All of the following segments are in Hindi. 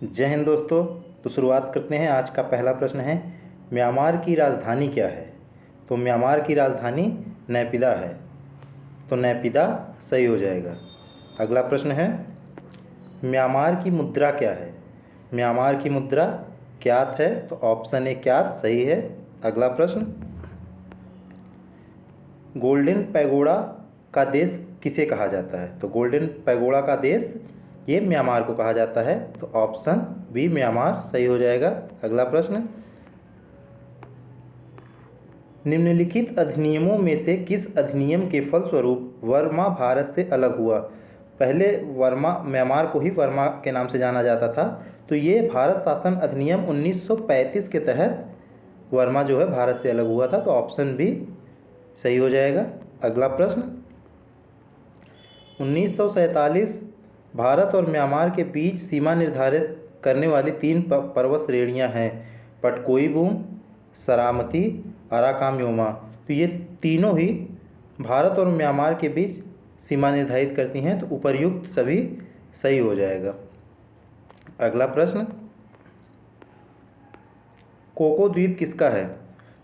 जय हिंद दोस्तों। तो शुरुआत करते हैं। आज का पहला प्रश्न है, म्यांमार की राजधानी क्या है? तो म्यांमार की राजधानी नैपिदा है। तो नैपिदा सही हो जाएगा। अगला प्रश्न है, म्यांमार की मुद्रा क्या है? म्यांमार की मुद्रा क्यात है। तो ऑप्शन ए क्यात सही है। अगला प्रश्न, गोल्डन पैगोडा का देश किसे कहा जाता है? तो गोल्डन पैगोडा का देश ये म्यांमार को कहा जाता है। तो ऑप्शन बी म्यांमार सही हो जाएगा। अगला प्रश्न, निम्नलिखित अधिनियमों में से किस अधिनियम के फलस्वरूप वर्मा भारत से अलग हुआ? पहले वर्मा म्यांमार को ही वर्मा के नाम से जाना जाता था। तो ये भारत शासन अधिनियम 1935 के तहत वर्मा जो है भारत से अलग हुआ था। तो ऑप्शन बी सही हो जाएगा। अगला प्रश्न, 1947 भारत और म्यांमार के बीच सीमा निर्धारित करने वाली तीन पर्वत श्रेणियां हैं, पटकोई-बूम, सरामती, अराकाम योमा। तो ये तीनों ही भारत और म्यांमार के बीच सीमा निर्धारित करती हैं। तो उपर्युक्त सभी सही हो जाएगा। अगला प्रश्न, कोको द्वीप किसका है?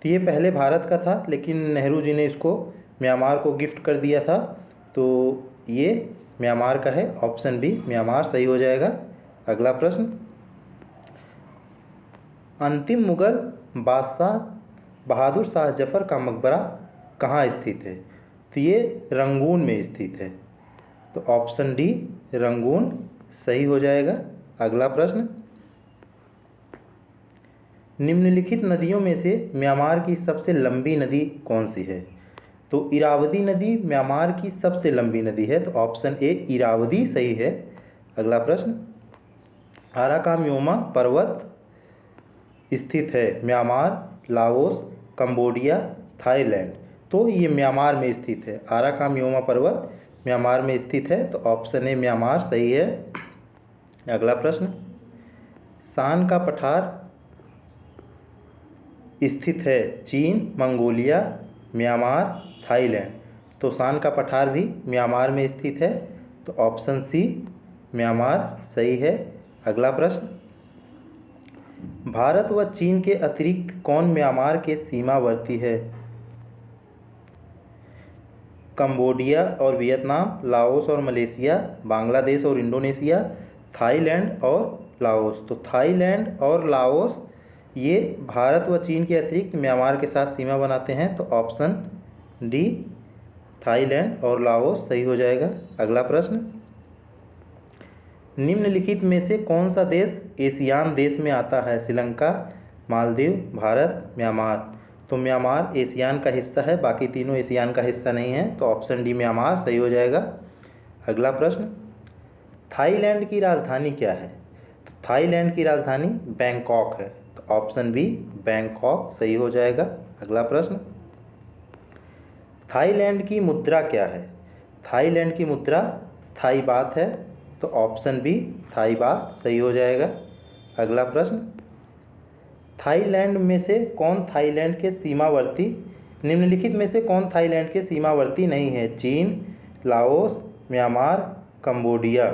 तो ये पहले भारत का था, लेकिन नेहरू जी ने इसको म्यांमार को गिफ्ट कर दिया था। तो ये म्यांमार का है। ऑप्शन बी म्यांमार सही हो जाएगा। अगला प्रश्न, अंतिम मुगल बादशाह बहादुर शाह जफ़र का मकबरा कहाँ स्थित है? तो ये रंगून में स्थित है। तो ऑप्शन डी रंगून सही हो जाएगा। अगला प्रश्न, निम्नलिखित नदियों में से म्यांमार की सबसे लंबी नदी कौन सी है? तो इरावदी नदी म्यांमार की सबसे लंबी नदी है। तो ऑप्शन ए इरावदी सही है। अगला प्रश्न, अराकाम योमा पर्वत स्थित है म्यांमार, लाओस, कंबोडिया, थाईलैंड। तो ये म्यांमार में स्थित है। अराकाम योमा पर्वत म्यांमार में स्थित है। तो ऑप्शन ए म्यांमार सही है। अगला प्रश्न, शान का पठार स्थित है चीन, मंगोलिया, म्यांमार, थाईलैंड। तो शान का पठार भी म्यांमार में स्थित है। तो ऑप्शन सी म्यांमार सही है। अगला प्रश्न, भारत व चीन के अतिरिक्त कौन म्यांमार के सीमावर्ती है? कंबोडिया और वियतनाम, लाओस और मलेशिया, बांग्लादेश और इंडोनेशिया, थाईलैंड और लाओस। तो थाईलैंड और लाओस ये भारत व चीन के अतिरिक्त म्यांमार के साथ सीमा बनाते हैं। तो ऑप्शन डी थाईलैंड और लाओस सही हो जाएगा। अगला प्रश्न, निम्नलिखित में से कौन सा देश एशियान देश में आता है? श्रीलंका, मालदीव, भारत, म्यांमार। तो म्यांमार एशियान का हिस्सा है, बाकी तीनों एशियान का हिस्सा नहीं है। तो ऑप्शन डी म्यांमार सही हो जाएगा। अगला प्रश्न, थाईलैंड की राजधानी क्या है? तो थाईलैंड की राजधानी बैंकॉक है। तो ऑप्शन बी बैंकॉक सही हो जाएगा। अगला प्रश्न, थाईलैंड की मुद्रा क्या है? थाईलैंड की मुद्रा थाई बात है। तो ऑप्शन बी थाई बात सही हो जाएगा। अगला प्रश्न, थाईलैंड में से कौन थाईलैंड के सीमावर्ती निम्नलिखित में से कौन थाईलैंड के सीमावर्ती नहीं है? चीन, लाओस, म्यांमार, कंबोडिया।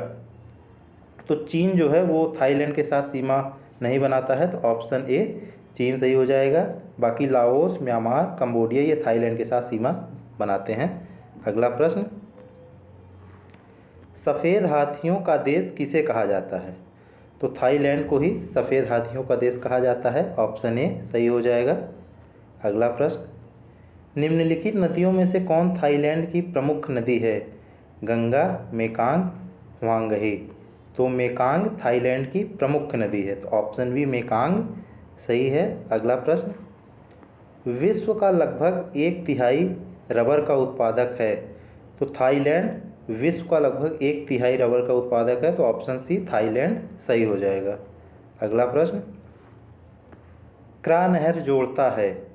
तो चीन जो है वो थाईलैंड के साथ सीमा नहीं बनाता है। तो ऑप्शन ए चीन सही हो जाएगा। बाकी लाओस, म्यांमार, कंबोडिया ये थाईलैंड के साथ सीमा बनाते हैं। अगला प्रश्न, सफ़ेद हाथियों का देश किसे कहा जाता है? तो थाईलैंड को ही सफ़ेद हाथियों का देश कहा जाता है। ऑप्शन ए सही हो जाएगा। अगला प्रश्न, निम्नलिखित नदियों में से कौन थाईलैंड की प्रमुख नदी है? गंगा, मेकांग, ह्वांगही। तो मेकांग थाईलैंड की प्रमुख नदी है। तो ऑप्शन बी मेकांग सही है। अगला प्रश्न, विश्व का लगभग 1/3 रबर का उत्पादक है। तो थाईलैंड विश्व का लगभग 1/3 रबर का उत्पादक है। तो ऑप्शन सी थाईलैंड सही हो जाएगा। अगला प्रश्न, क्रा नहर जोड़ता है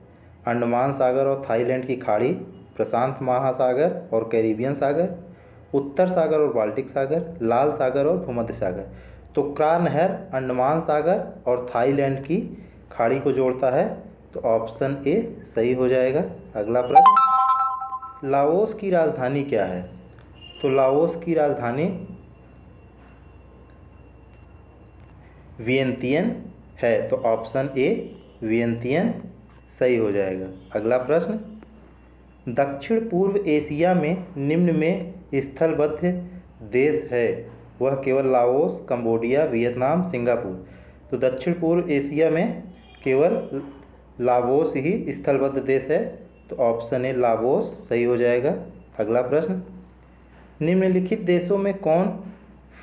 अंडमान सागर और थाईलैंड की खाड़ी, प्रशांत महासागर और कैरिबियन सागर, उत्तर सागर और बाल्टिक सागर, लाल सागर और भूमध्य सागर। तो क्रा नहर अंडमान सागर और थाईलैंड की खाड़ी को जोड़ता है। तो ऑप्शन ए सही हो जाएगा। अगला प्रश्न, लाओस की राजधानी क्या है? तो लाओस की राजधानी वियंतियन है, तो ऑप्शन ए वियंतियन सही हो जाएगा। अगला प्रश्न, दक्षिण पूर्व एशिया में निम्न में स्थलबद्ध देश है, वह केवल लाओस, कंबोडिया, वियतनाम, सिंगापुर। तो दक्षिण पूर्व एशिया में केवल लाओस ही स्थलबद्ध देश है, तो ऑप्शन ए लाओस सही हो जाएगा। अगला प्रश्न, निम्नलिखित देशों में कौन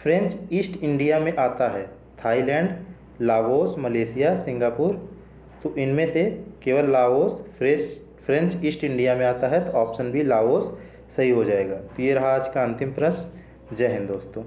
फ्रेंच ईस्ट इंडिया में आता है? Thailand, Laos, Malaysia, Singapore. तो इनमें से केवल लाओस फ्रेंच ईस्ट इंडिया में आता है, तो ऑप्शन बी लाओस सही हो जाएगा। तो ये रहा आज का अंतिम प्रश्न। जय हिंद दोस्तों।